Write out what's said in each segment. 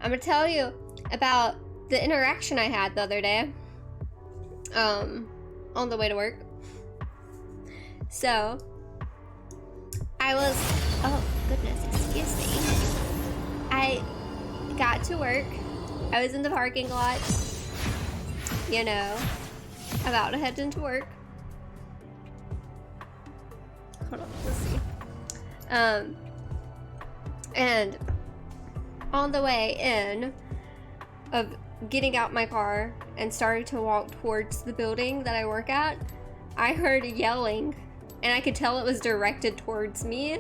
I'm gonna tell you about the interaction I had the other day on the way to work. So I was, oh goodness, excuse me. I got to work. I was in the parking lot, you know, about to head into work. Hold on, let's see. And on the way in of getting out my car and starting to walk towards the building that I work at, I heard yelling, and I could tell it was directed towards me,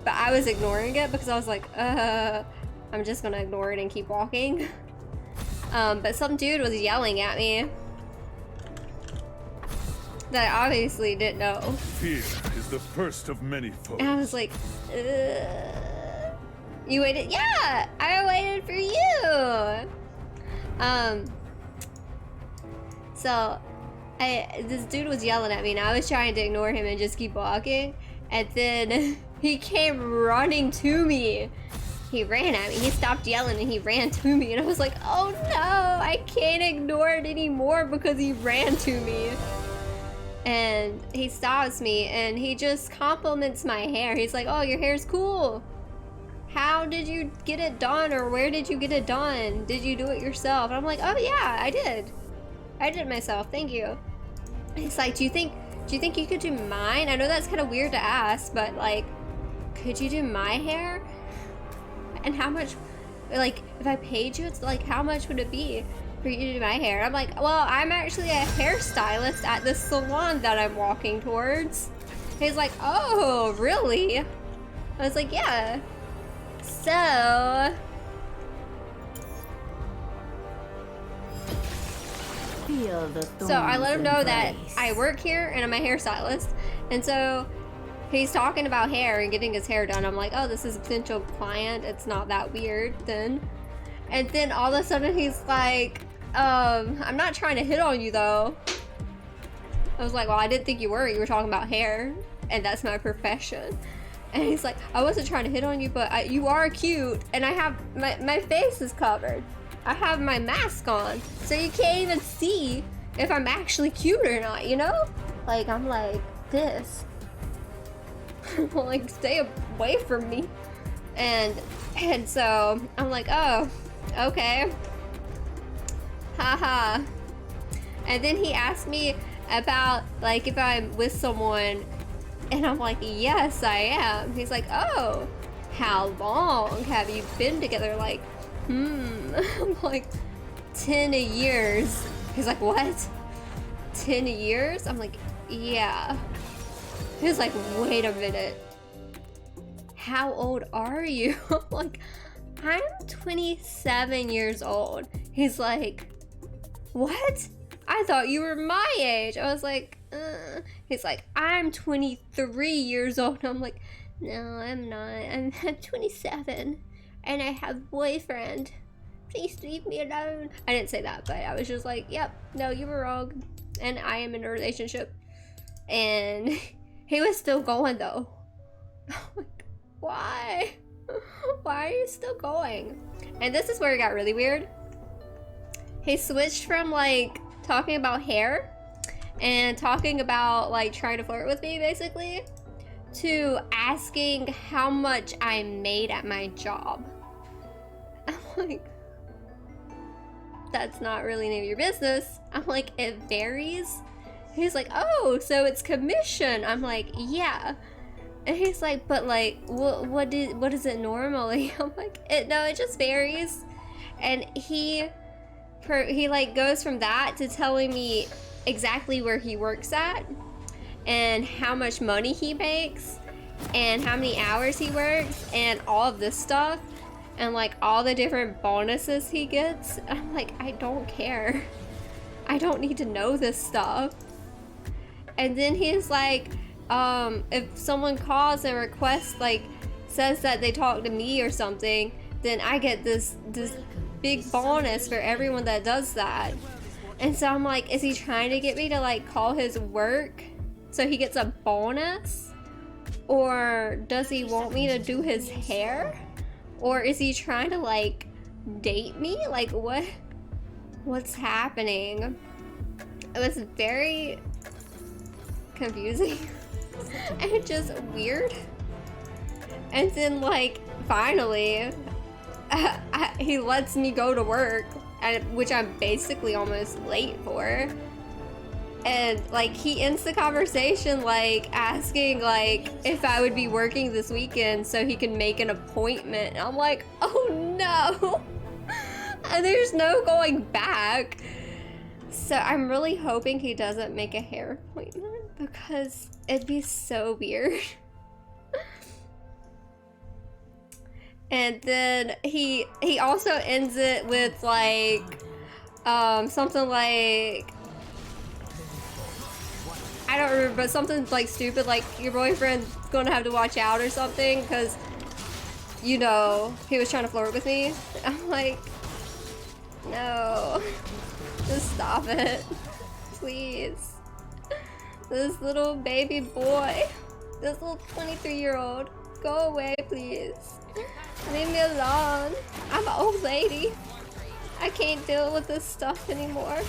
but I was ignoring it because I was like, I'm just gonna ignore it and keep walking. But some dude was yelling at me that I obviously didn't know. Fear is the first of many foes. And I was like, you waited? Yeah, I waited for you. So this dude was yelling at me, and I was trying to ignore him and just keep walking. And then he came running to me. He ran at me. He stopped yelling and he ran to me. And I was like, oh no, I can't ignore it anymore because he ran to me. And he stops me and he just compliments my hair. He's like, oh, your hair's cool. How did you get it done, or where did you get it done? Did you do it yourself? And I'm like, oh yeah, I did. I did it myself, thank you. He's like, do you think you could do mine? I know that's kind of weird to ask, but like, could you do my hair? And how much, like, if I paid you, it's like, how much would it be for you to do my hair? I'm like, well, I'm actually a hairstylist at the salon that I'm walking towards. He's like, oh, really? I was like, yeah. So I let him know that I work here and I'm a hairstylist, and so he's talking about hair and getting his hair done. I'm like, oh, this is a potential client. It's not that weird then. And then all of a sudden he's like, I'm not trying to hit on you though. I was like, well, I didn't think you were. You were talking about hair, and that's my profession. And he's like, I wasn't trying to hit on you, but you are cute, and I have my face is covered. I have my mask on, so you can't even see if I'm actually cute or not, you know? Like, I'm like this. Like, stay away from me. And so I'm like, oh, okay. Haha. And then he asked me about, like, if I'm with someone, and I'm like, yes, I am. He's like, oh, how long have you been together? Like, I'm like, 10 years. He's like, what? 10 years? I'm like, yeah. He's like, wait a minute. How old are you? I'm like, I'm 27 years old. He's like, what? I thought you were my age. I was like, He's like, I'm 23 years old. I'm like, no, I'm not. I'm 27 and I have a boyfriend. Please leave me alone. I didn't say that, but I was just like, yep, no, you were wrong. And I am in a relationship. And he was still going though. I'm like, why? Why are you still going? And this is where it got really weird. He switched from like talking about hair and talking about like trying to flirt with me basically, to asking how much I made at my job. I'm like, that's not really none of your business. I'm like, it varies. He's like, oh, so it's commission. I'm like, yeah. And he's like, but like, what is it normally? I'm like, no, it just varies. And he like goes from that to telling me exactly where he works at and how much money he makes and how many hours he works and all of this stuff and like all the different bonuses he gets. I'm like, I don't care. I don't need to know this stuff. And then he's like, if someone calls and requests, like says that they talk to me or something, then I get this big bonus for everyone that does that. And so I'm like, is he trying to get me to like call his work so he gets a bonus? Or does he want me to do his hair? Or is he trying to like date me? Like, what's happening? It was very confusing and just weird. And then, like, finally, he lets me go to work, which I'm basically almost late for. And, like, he ends the conversation, like, asking, like, if I would be working this weekend so he can make an appointment. And I'm like, oh no! And there's no going back. So I'm really hoping he doesn't make a hair appointment, because it'd be so weird. And then he also ends it with, like, something like, I don't remember, but something like stupid, like your boyfriend's gonna have to watch out or something, because, you know, he was trying to flirt with me. I'm like, no, just stop it, please. This little baby boy, this little 23-year-old, go away, please. Leave me alone. I'm an old lady. I can't deal with this stuff anymore.